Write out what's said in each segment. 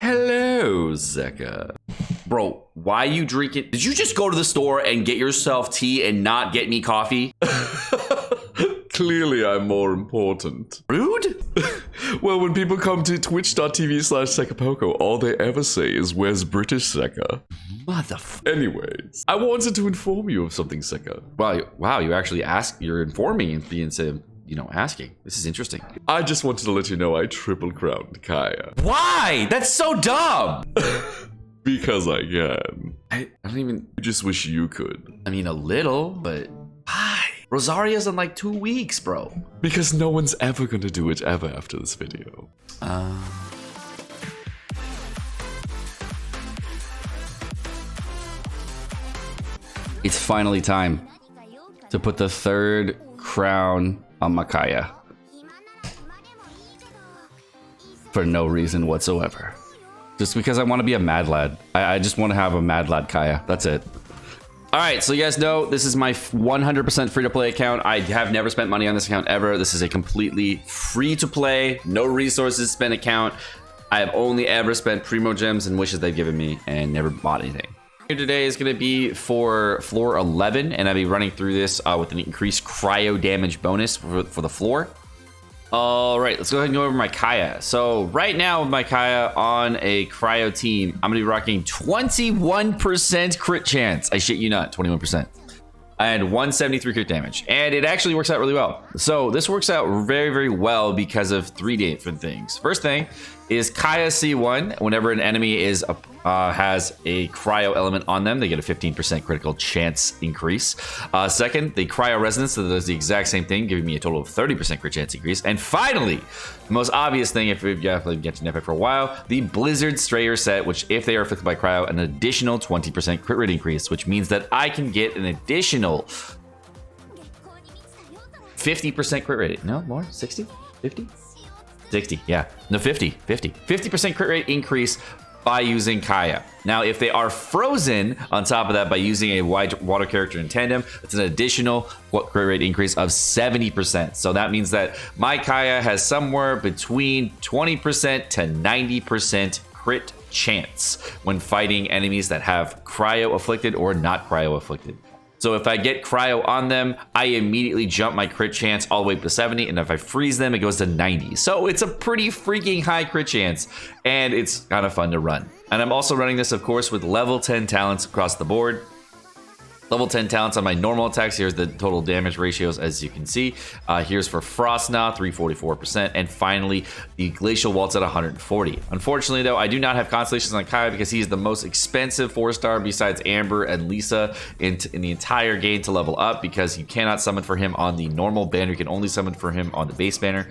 Hello, Zeka. Bro, why you drinking? Did you just go to the store and get yourself tea and not get me coffee? Clearly, I'm more important. Rude? Well, when people come to twitch.tv/Sekapoko, all they ever say is, where's British Seka? Anyways, I wanted to inform you of something, Seka. Wow, you actually you're informing and being said, asking. This is interesting. I just wanted to let you know I triple crowned Kaeya. Why? That's so dumb. Because I can. I don't even... I just wish you could. I mean, a little, but why? Rosaria's in like 2 weeks, bro. Because no one's ever gonna do it ever after this video. It's finally time to put the 3rd crown on my Kaeya. For no reason whatsoever. Just because I want to be a mad lad. I just want to have a mad lad Kaeya. That's it. Alright, so you guys know this is my 100% free-to-play account. I have never spent money on this account ever. This is a completely free-to-play, no resources spent account. I have only ever spent Primo Gems and wishes they've given me and never bought anything. Here today is going to be for floor 11, and I'll be running through this with an increased cryo damage bonus for the floor. All right, let's go ahead and go over my Kaeya. So right now with my Kaeya on a cryo team, I'm gonna be rocking 21% crit chance. I shit you not, 21%. And 173 crit damage. And it actually works out really well. So this works out very, very well because of 3 different things. First thing is Kaeya C1. Whenever an enemy has a cryo element on them, they get a 15% critical chance increase. Second, the cryo resonance, so that does the exact same thing, giving me a total of 30% crit chance increase. And finally, the most obvious thing, if you've played Genshin Epic for a while, the Blizzard Strayer set, which if they are afflicted by cryo, an additional 20% crit rate increase, which means that I can get an additional 50% crit rate. No, more? 60? 50? 60, yeah. No, 50. 50% crit rate increase by using Kaeya. Now, if they are frozen on top of that by using a water character in tandem, it's an additional crit rate increase of 70%. So that means that my Kaeya has somewhere between 20% to 90% crit chance when fighting enemies that have cryo afflicted or not cryo afflicted. So if I get cryo on them, I immediately jump my crit chance all the way up to 70, and if I freeze them, it goes to 90. So it's a pretty freaking high crit chance, and it's kind of fun to run. And I'm also running this, of course, with level 10 talents across the board. Level 10 talents on my normal attacks. Here's the total damage ratios, as you can see. Here's for Frostgnaw, 344%. And finally, the Glacial Waltz at 140. Unfortunately, though, I do not have Constellations on Kaeya because he is the most expensive 4-star besides Amber and Lisa in the entire game to level up, because you cannot summon for him on the normal banner. You can only summon for him on the base banner,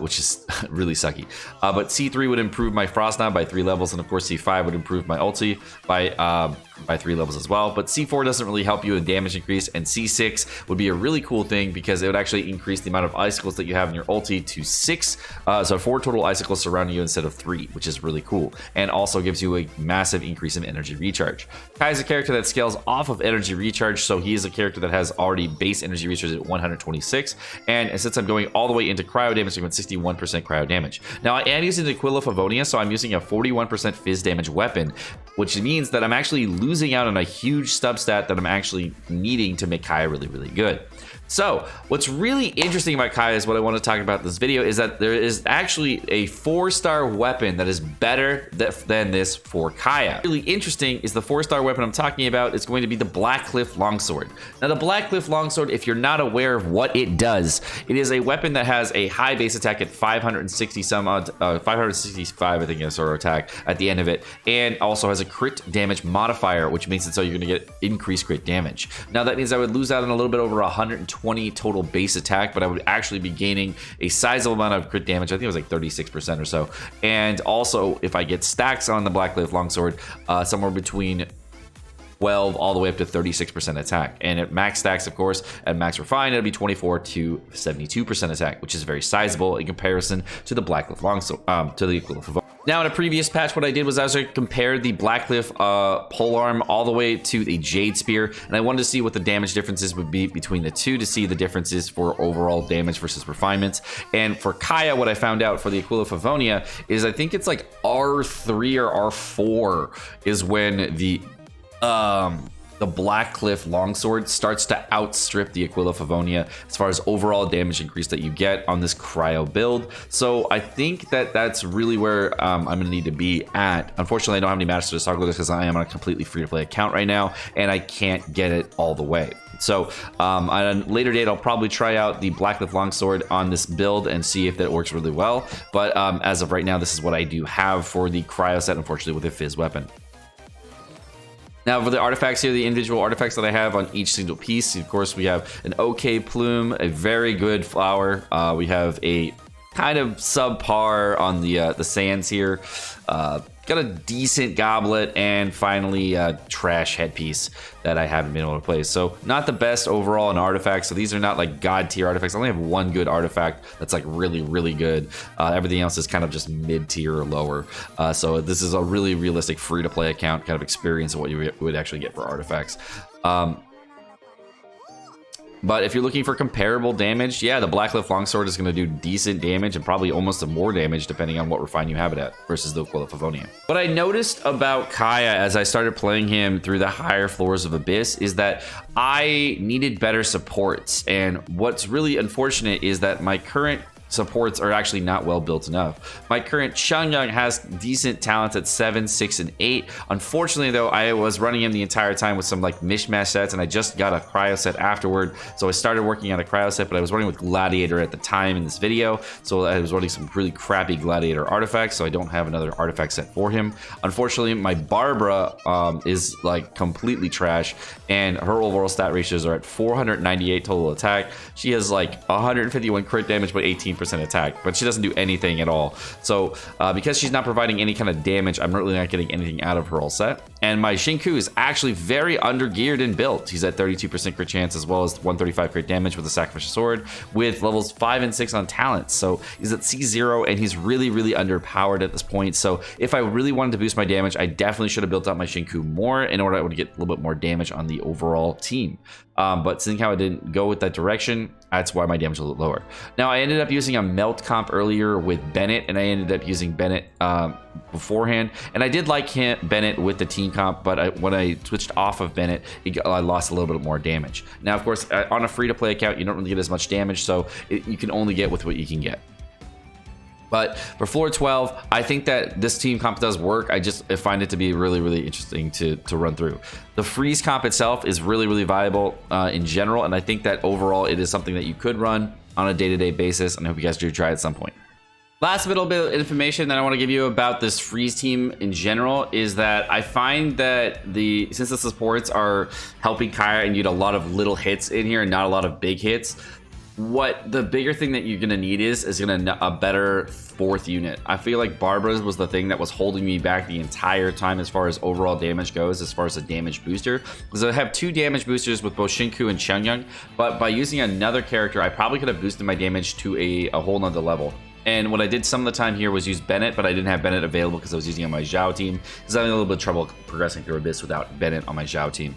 which is really sucky. But C3 would improve my Frostgnaw by 3 levels, and of course C5 would improve my ulti by 3 levels as well. But C4 doesn't really help you in damage increase, and C6 would be a really cool thing because it would actually increase the amount of icicles that you have in your ulti to 6. So 4 total icicles surrounding you instead of 3, which is really cool, and also gives you a massive increase in energy recharge. Kai is a character that scales off of energy recharge, so he is a character that has already base energy recharge at 126, and since I'm going all the way into cryo damage, I'm at 61% cryo damage. Now I am using the Quill of Favonia, so I'm using a 41% fizz damage weapon, which means that I'm actually losing out on a huge substat that I'm actually needing to make Kaeya really, really good. So what's really interesting about Kaeya is what I want to talk about in this video is that there is actually a 4-star weapon that is better than this for Kaeya. Really interesting is the 4-star weapon I'm talking about is going to be the Blackcliff Longsword. Now the Blackcliff Longsword, if you're not aware of what it does, it is a weapon that has a high base attack at 560 some odd, 565 I think is our attack at the end of it, and also has a crit damage modifier, which makes it so you're going to get increased crit damage. Now that means I would lose out on a little bit over 120 total base attack, but I would actually be gaining a sizable amount of crit damage. I think it was like 36% or so. And also, if I get stacks on the Blackcliff Longsword, somewhere between 12 all the way up to 36% attack. And at max stacks, of course, at max refine, it'll be 24 to 72% attack, which is very sizable in comparison to the Blackcliff Longsword, to the Quill of Favonia. Now, in a previous patch, what I did was I was going to compare the Blackcliff polearm all the way to the Jade Spear, and I wanted to see what the damage differences would be between the two to see the differences for overall damage versus refinements. And for Kaeya, what I found out for the Aquila Favonia is I think it's like R3 or R4 is when the Blackcliff longsword starts to outstrip the Aquila Favonia as far as overall damage increase that you get on this Cryo build. So I think that that's really where I'm going to need to be at. Unfortunately, I don't have any Master to toggle this because I am on a completely free-to-play account right now, and I can't get it all the way. So on a later date, I'll probably try out the Blackcliff longsword on this build and see if that works really well. But as of right now, this is what I do have for the Cryo set, unfortunately, with a Fizz weapon. Now for the artifacts here, the individual artifacts that I have on each single piece, of course, we have an okay plume, a very good flower. We have a kind of subpar on the sands here. Got a decent goblet, and finally a trash headpiece that I haven't been able to place. So not the best overall in artifacts. So these are not like god tier artifacts. I only have one good artifact that's like really, really good. Everything else is kind of just mid tier or lower. So this is a really realistic free to play account kind of experience of what you would actually get for artifacts. But if you're looking for comparable damage, yeah, the Blackcliff longsword is going to do decent damage and probably almost more damage depending on what refine you have it at versus the Aquila Favonia. What I noticed about Kaeya as I started playing him through the higher floors of Abyss is that I needed better supports. And what's really unfortunate is that my current supports are actually not well built enough. My current Xiangyang has decent talents at 7, 6, and 8. Unfortunately, though, I was running him the entire time with some like mishmash sets, and I just got a Cryo set afterward. So I started working on a Cryo set, but I was running with Gladiator at the time in this video. So I was running some really crappy Gladiator artifacts, so I don't have another artifact set for him. Unfortunately, my Barbara is like completely trash, and her overall stat ratios are at 498 total attack. She has like 151 crit damage, but 18% attack, but she doesn't do anything at all. So because she's not providing any kind of damage, I'm really not getting anything out of her all set. And my Shinku is actually very under geared and built. He's at 32% crit chance as well as 135 crit damage with a sacrificial sword with levels 5 and 6 on talents. So he's at C0 and he's really, really underpowered at this point. So if I really wanted to boost my damage, I definitely should have built up my Shinku more in order to get a little bit more damage on the overall team. But seeing how I didn't go with that direction, that's why my damage was a little lower. Now, I ended up using a melt comp earlier with Bennett, and I ended up using Bennett beforehand. And I did like Bennett with the team comp, but when I switched off of Bennett, I lost a little bit more damage. Now, of course, on a free-to-play account, you don't really get as much damage, so you can only get with what you can get. But for floor 12, I think that this team comp does work. I find it to be really, really interesting to run through. The freeze comp itself is really, really viable in general, and I think that overall it is something that you could run on a day-to-day basis, and I hope you guys do try it at some point. Last little bit of information that I want to give you about this freeze team in general is that I find that since the supports are helping Kaeya and you need a lot of little hits in here and not a lot of big hits, what the bigger thing that you're gonna need is a better fourth unit. I feel like Barbara's was the thing that was holding me back the entire time as far as overall damage goes, as far as a damage booster. Because I have 2 damage boosters with both Shinku and Xiangyang, but by using another character, I probably could have boosted my damage to a whole nother level. And what I did some of the time here was use Bennett, but I didn't have Bennett available because I was using it on my Zhao team. Because I had a little bit of trouble progressing through Abyss without Bennett on my Zhao team.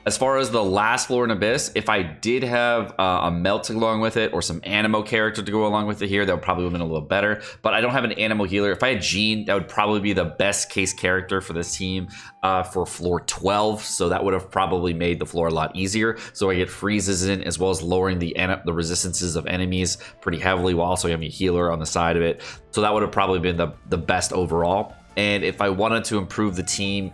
As far as the last floor in Abyss, if I did have a Melt along with it or some Animo character to go along with it here, that would probably have been a little better. But I don't have an Animo healer. If I had Jean, that would probably be the best case character for this team for floor 12. So that would have probably made the floor a lot easier. So I get freezes in as well as lowering the resistances of enemies pretty heavily while also having a healer on the side of it. So that would have probably been the best overall. And if I wanted to improve the team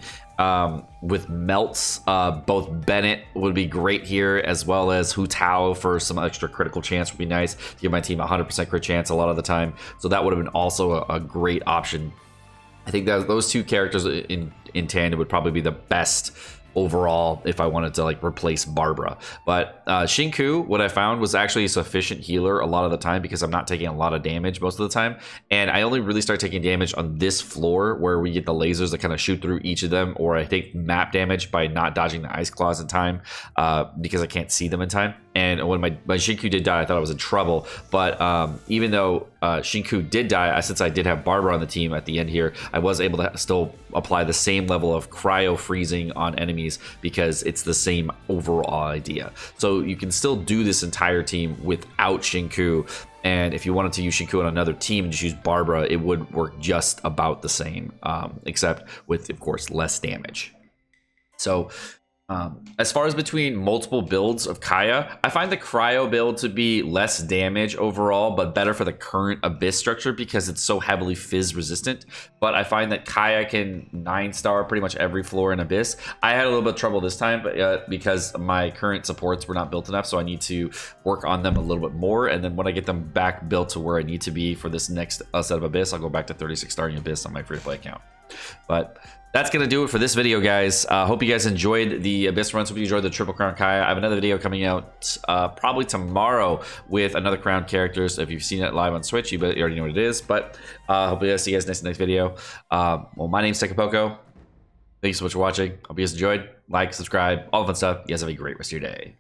with melts, both Bennett would be great here, as well as Hu Tao for some extra critical chance would be nice to give my team 100% crit chance a lot of the time. So that would have been also a great option. I think that those 2 characters in tandem would probably be the best overall if I wanted to like replace Barbara. But Shinku, what I found was actually a sufficient healer a lot of the time because I'm not taking a lot of damage most of the time, and I only really start taking damage on this floor where we get the lasers that kind of shoot through each of them, or I take map damage by not dodging the ice claws in time because I can't see them in time. And when my Shinku did die, I thought I was in trouble. But even though Shinku did die, since I did have Barbara on the team at the end here, I was able to still apply the same level of cryo freezing on enemies because it's the same overall idea. So you can still do this entire team without Shinku. And if you wanted to use Shinku on another team and just use Barbara, it would work just about the same, except with, of course, less damage. So as far as between multiple builds of Kaeya, I find the Cryo build to be less damage overall, but better for the current Abyss structure because it's so heavily Fizz resistant. But I find that Kaeya can 9-star pretty much every floor in Abyss. I had a little bit of trouble this time, but because my current supports were not built enough, so I need to work on them a little bit more. And then when I get them back built to where I need to be for this next set of Abyss, I'll go back to 36-starring Abyss on my free-to-play account. But that's going to do it for this video, guys. Hope you guys enjoyed the Abyss runs. Hope you enjoyed the Triple Crown Kaeya. I have another video coming out probably tomorrow with another Crown character. So if you've seen it live on Switch, you already know what it is. But hope you guys see you guys next video. Well, my name's Sekapoko. Thanks so much for watching. Hope you guys enjoyed. Like, subscribe, all the fun stuff. You guys have a great rest of your day.